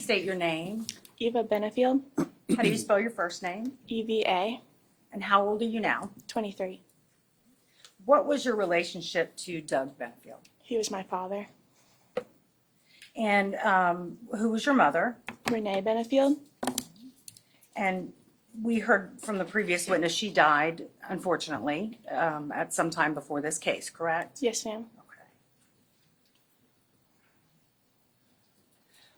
state your name? Eva Benefield, How do you spell your first name? EVA, And how old are you now? 23. What was your relationship to Doug Benefield? He was my father. And who was your mother? Renee Benefield. And we heard from the previous witness she died, unfortunately, at some time before this case, correct? Yes, ma'am. Okay.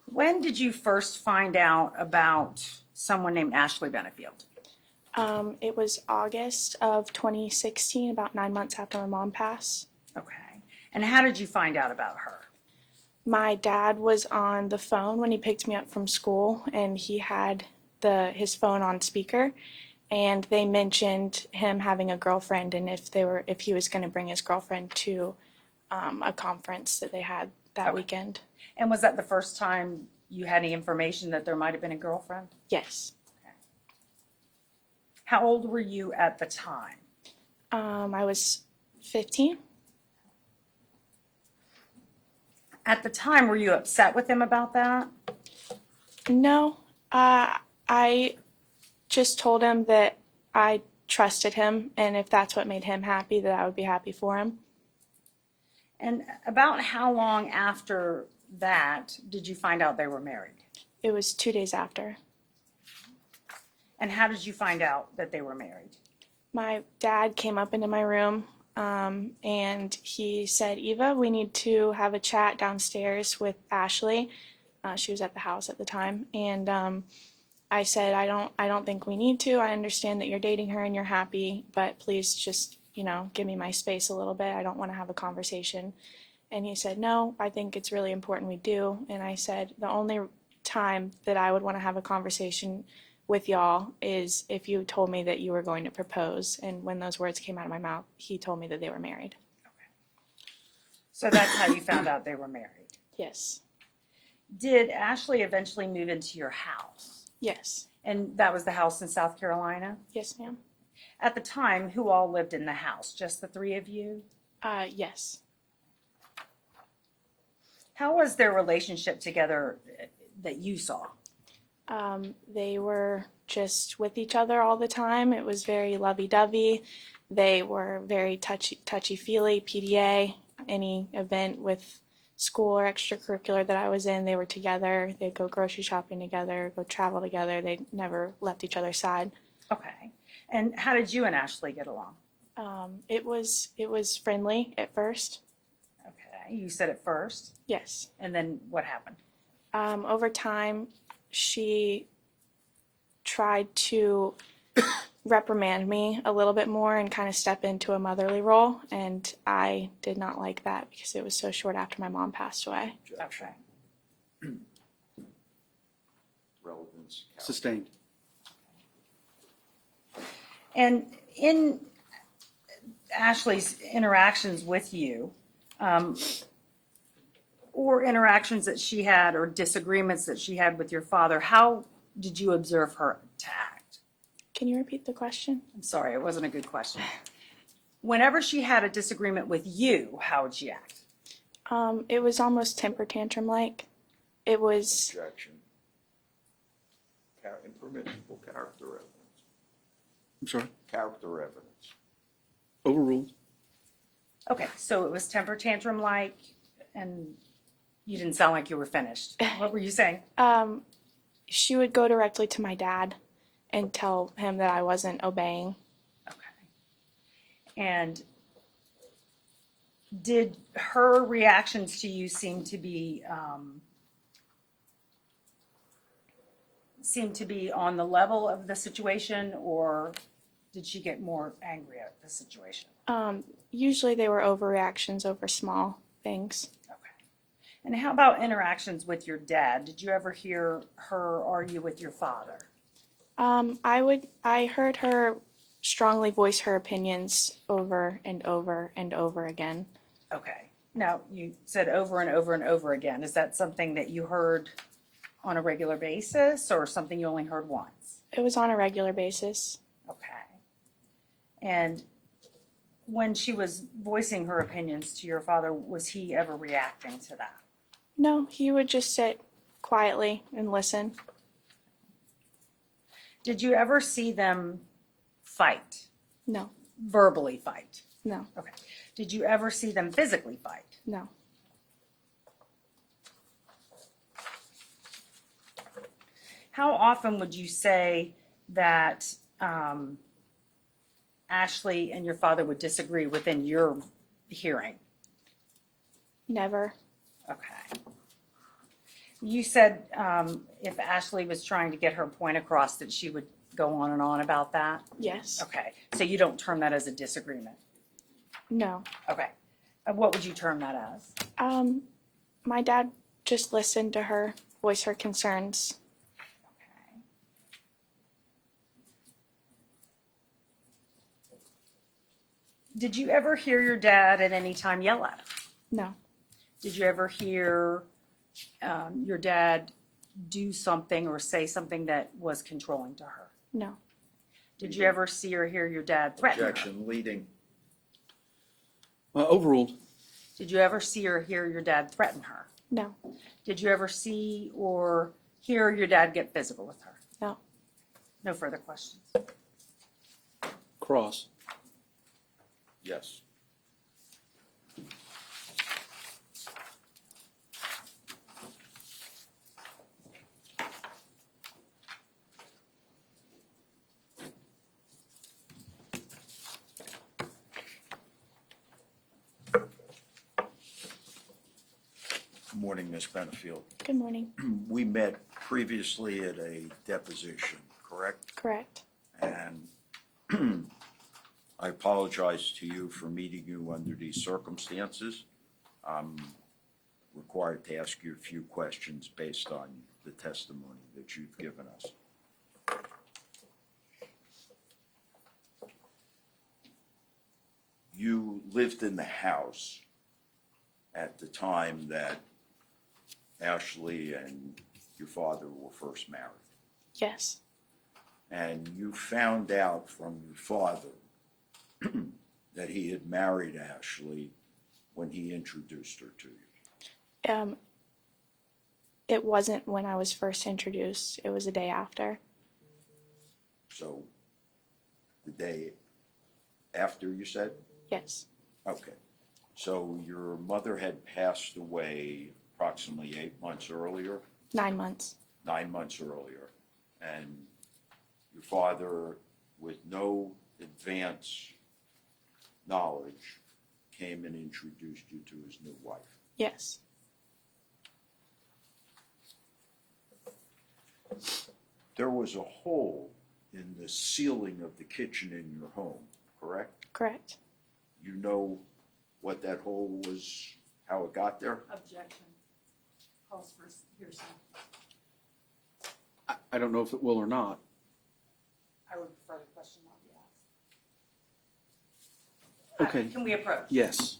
When did you first find out about someone named Ashley Benefield? It was August of 2016, about 9 months after my mom passed. Okay. And how did you find out about her? My dad was on the phone when he picked me up from school, and he had his phone on speaker, and they mentioned him having a girlfriend, and if he was going to bring his girlfriend to a conference that they had that weekend. And was that the first time you had any information that there might have been a girlfriend? Yes. Okay. How old were you at the time? I was 15. At the time, were you upset with him about that? No, I just told him that I trusted him, and if that's what made him happy, that I would be happy for him. And about how long after that did you find out they were married? It was 2 days after. And how did you find out that they were married? My dad came up into my room, and he said, "Eva, we need to have a chat downstairs with Ashley." She was at the house at the time, and I said, I don't think we need to. I understand that you're dating her and you're happy, but please just, give me my space a little bit. I don't want to have a conversation." And he said, "No, I think it's really important we do." And I said, "The only time that I would want to have a conversation with y'all is if you told me that you were going to propose." And when those words came out of my mouth, he told me that they were married. Okay. So that's how you found out they were married. Yes. Did Ashley eventually move into your house? Yes. And that was the house in South Carolina? Yes, ma'am. At the time, who all lived in the house? Just the three of you? Yes. How was their relationship together that you saw? They were just with each other all the time. It was very lovey-dovey. They were very touchy-feely, PDA. Any event with school or extracurricular that I was in, they were together. They'd go grocery shopping together, go travel together. They never left each other's side. Okay. And how did you and Ashley get along? It was friendly at first. Okay. You said at first? Yes. And then what happened? Over time, she tried to reprimand me a little bit more and kind of step into a motherly role, and I did not like that because it was so short after my mom passed away. Okay. Relevance. Sustained. And in Ashley's interactions with you, or interactions that she had or disagreements that she had with your father, how did you observe her to act? Can you repeat the question? I'm sorry, it wasn't a good question. Whenever she had a disagreement with you, how would she act? It was almost temper tantrum-like. It was, Objection. Impermissible character evidence. I'm sorry. Character evidence. Overruled. Okay, so it was temper tantrum-like, and you didn't sound like you were finished. What were you saying? she would go directly to my dad and tell him that I wasn't obeying. Okay. And did her reactions to you seem to be on the level of the situation, or did she get more angry at the situation? Usually they were overreactions over small things. Okay. And how about interactions with your dad? Did you ever hear her argue with your father? I heard her strongly voice her opinions over and over and over again. Okay. Now, you said over and over and over again. Is that something that you heard on a regular basis, or something you only heard once? It was on a regular basis. Okay. And when she was voicing her opinions to your father, was he ever reacting to that? No, he would just sit quietly and listen. Did you ever see them fight, No, verbally fight? no, Okay. Did you ever see them physically fight? no. How often would you say that Ashley and your father would disagree within your hearing? Never. Okay. You said if Ashley was trying to get her point across that she would go on and on about that? Yes. Okay. So you don't term that as a disagreement? No. Okay. What would you term that as? My dad just listened to her voice her concerns. Okay. Did you ever hear your dad at any time yell at her? No. Did you ever hear your dad do something or say something that was controlling to her? No. Did you ever see or hear your dad threaten her? Objection, leading. Overruled. Did you ever see or hear your dad threaten her? No. Did you ever see or hear your dad get physical with her? No. No further questions. Cross. Yes. Good morning, Ms. Benefield. Good morning. We met previously at a deposition, correct? Correct. And I apologize to you for meeting you under these circumstances. I'm required to ask you a few questions based on the testimony that you've given us. You lived in the house at the time that Ashley and your father were first married. Yes. And you found out from your father that he had married Ashley when he introduced her to you. It wasn't when I was first introduced. It was a day after. So the day after, you said? Yes. Okay. So your mother had passed away approximately 8 months earlier, 9 months. 9 months earlier. And your father, with no advance knowledge, came and introduced you to his new wife. Yes. There was a hole in the ceiling of the kitchen in your home, correct? Correct. You know what that hole was, how it got there? Objection. Calls for hearsay. I don't know if it will or not. I would prefer the question not be asked. Okay. Can we approach? Yes.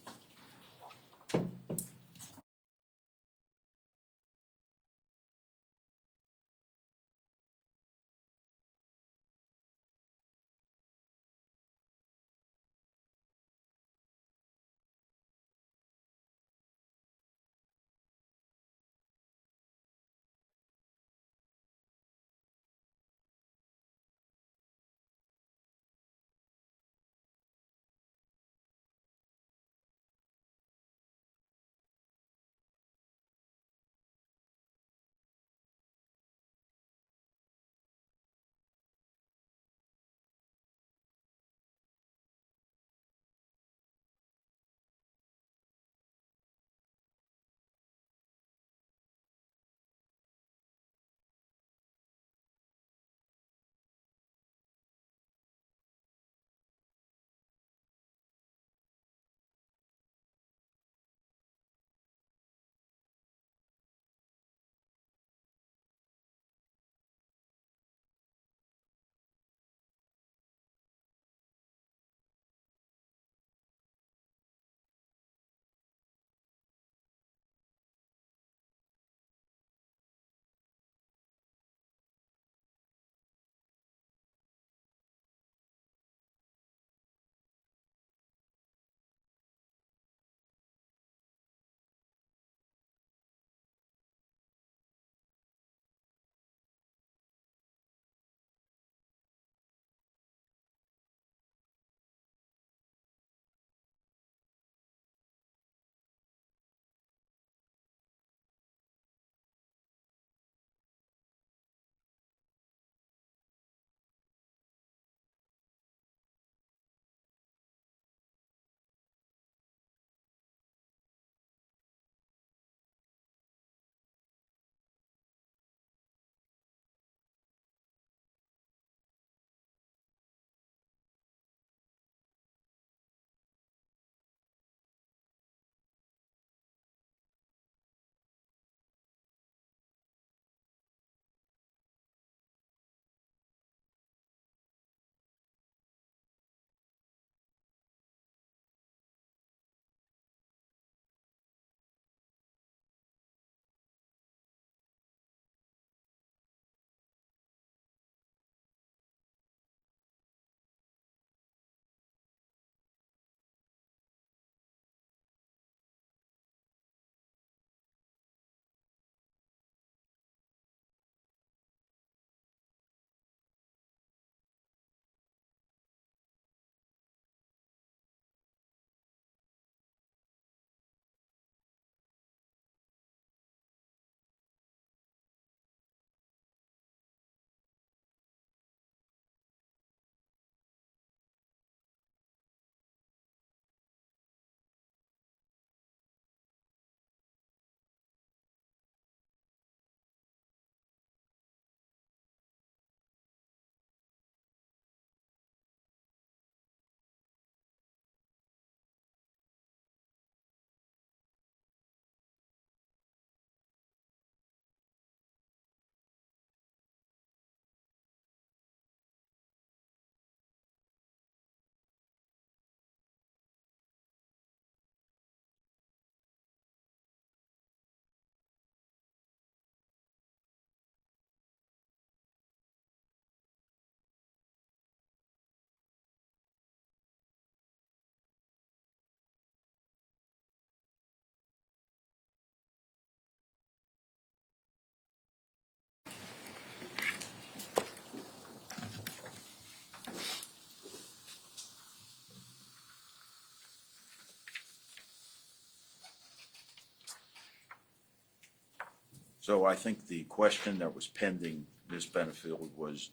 So I think the question that was pending, Ms. Benefield, was,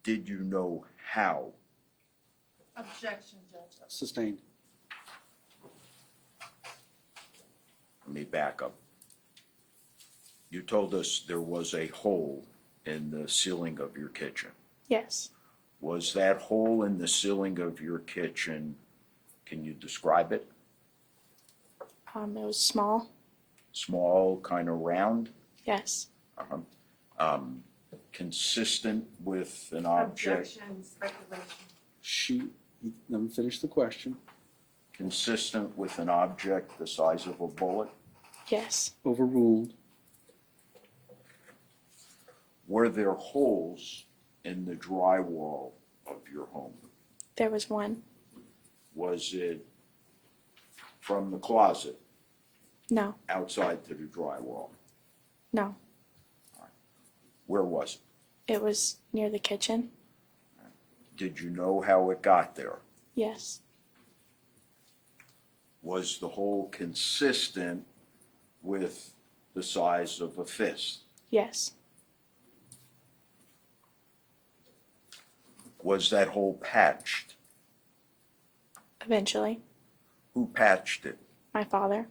did you know how? Objection, Judge. Sustained. Let me back up. You told us there was a hole in the ceiling of your kitchen. Yes. Was that hole in the ceiling of your kitchen, can you describe it? It was small. Small, kind of round? Yes. Consistent with an object? Objection, speculation. Let me finish the question. Consistent with an object the size of a bullet? Yes. Overruled. Were there holes in the drywall of your home? There was one. Was it from the closet No. outside to the drywall? No. Where was it? It was near the kitchen. Did you know how it got there? Yes. Was the hole consistent with the size of a fist? Yes. Was that hole patched? Eventually. Who patched it? My father.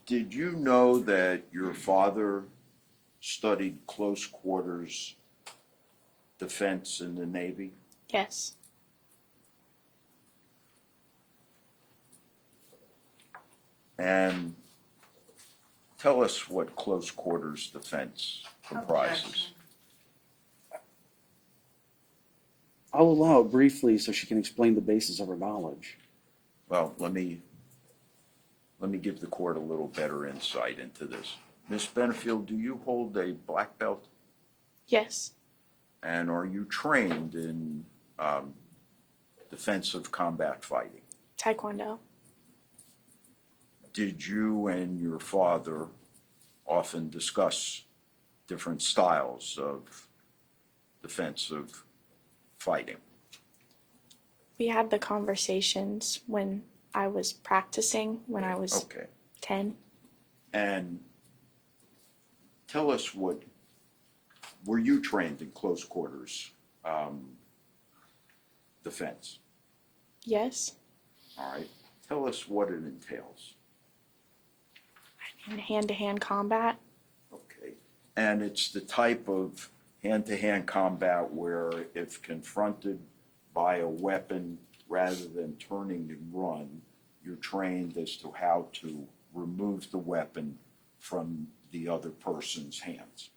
Did you know that your father studied close quarters defense in the Navy? Yes. And tell us what close quarters defense comprises. Objection. I'll allow it briefly so she can explain the basis of her knowledge. Well, let me give the court a little better insight into this. Ms. Benefield, do you hold a black belt? Yes. And are you trained in defensive combat fighting? Taekwondo. Did you and your father often discuss different styles of defensive fighting? We had the conversations when I was practicing, when I was Okay. 10. And tell us were you trained in close quarters defense? Yes. All right. Tell us what it entails. In hand-to-hand combat. Okay. And it's the type of hand-to-hand combat where if confronted by a weapon, rather than turning and run, you're trained as to how to remove the weapon from the other person's hands.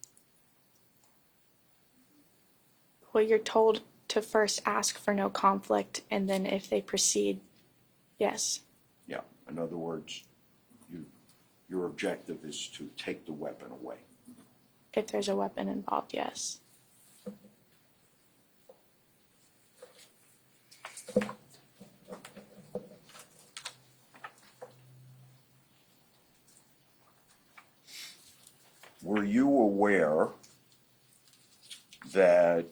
Well, you're told to first ask for no conflict, and then if they proceed, yes. Yeah. In other words, your objective is to take the weapon away. If there's a weapon involved, yes. Were you aware that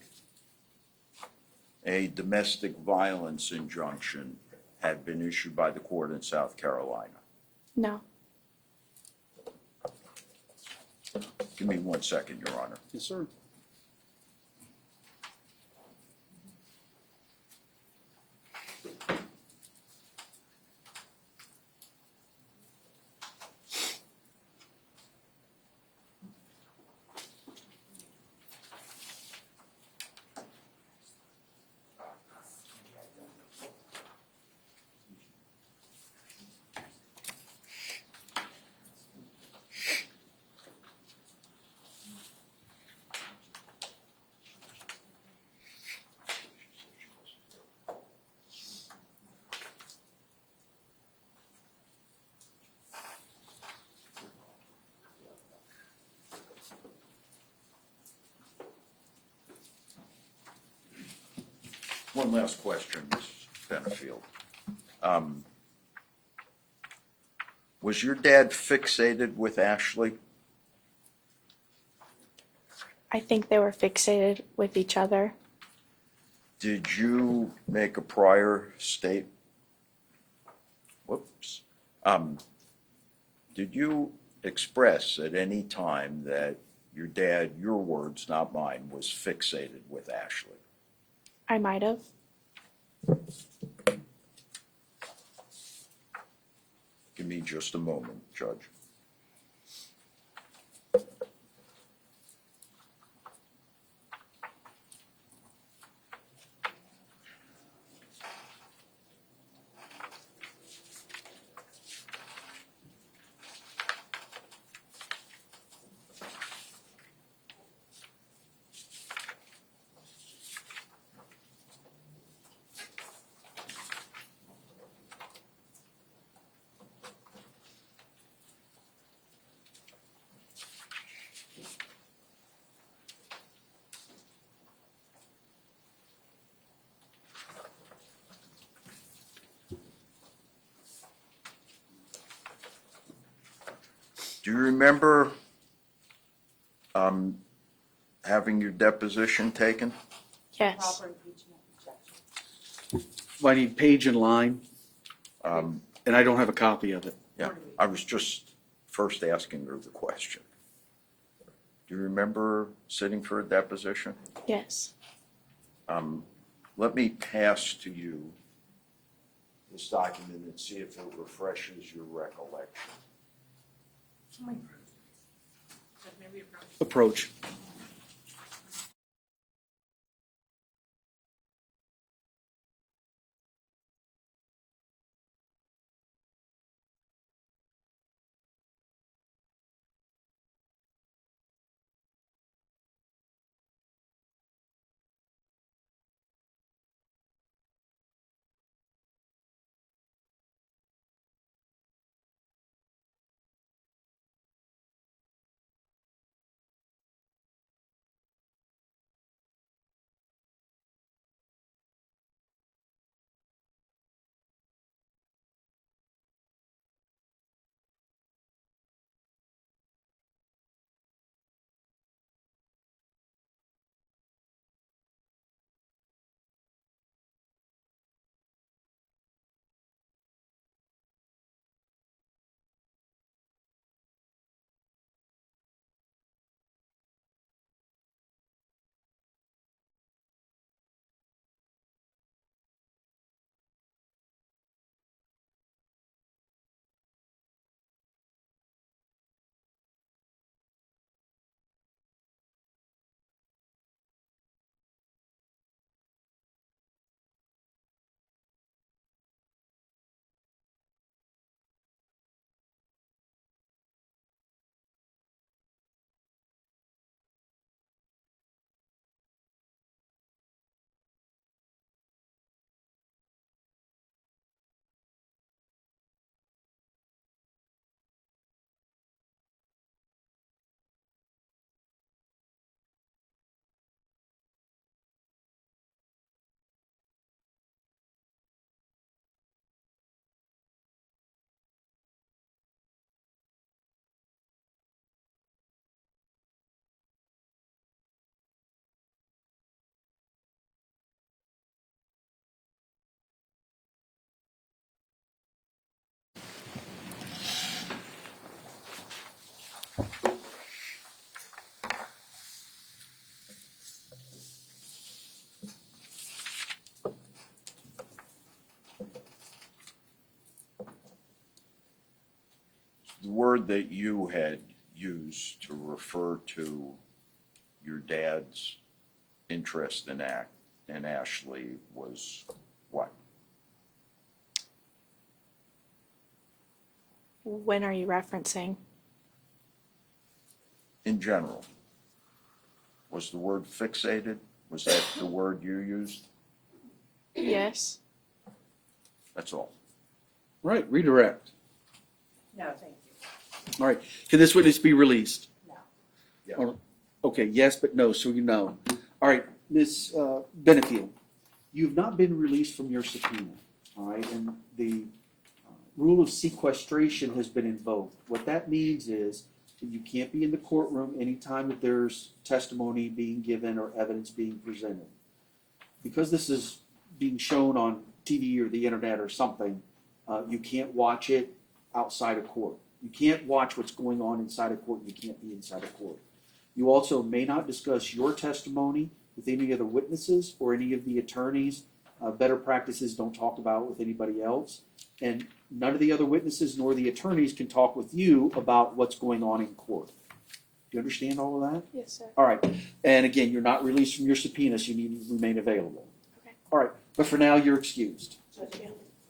a domestic violence injunction had been issued by the court in South Carolina? No. Give me 1 second, Your Honor. Yes, sir. One last question, Ms. Benefield. Was your dad fixated with Ashley? I think they were fixated with each other. Did you make a prior state? Whoops. Did you express at any time that your dad, your words, not mine, was fixated with Ashley? I might have. Give me just a moment, Judge. Do you remember having your deposition taken? Yes. I need page and line, Um, and I don't have a copy of it. Yeah, I was just first asking her the question. Do you remember sitting for a deposition? Yes. Let me pass to you this document and see if it refreshes your recollection. Approach. The word that you had used to refer to your dad's interest in Ashley was what? When are you referencing? In general. Was the word fixated? Was that the word you used? Yes. That's all. Right, redirect. No, thank you. All right, can this witness be released? No. Yeah. Or- Okay, yes, but no, so you know. All right, Ms. Benefield, you've not been released from your subpoena, all right? And the rule of sequestration has been invoked. What that means is that you can't be in the courtroom anytime that there's testimony being given or evidence being presented. Because this is being shown on TV or the internet or something, you can't watch it outside of court. You can't watch what's going on inside of court. You can't be inside of court. You also may not discuss your testimony with any of the witnesses or any of the attorneys. Better practices don't talk about with anybody else. And none of the other witnesses nor the attorneys can talk with you about what's going on in court. Do you understand all of that? Yes, sir. All right. And again, you're not released from your subpoena, so you need to remain available. Okay. All right. But for now, you're excused. Thank you.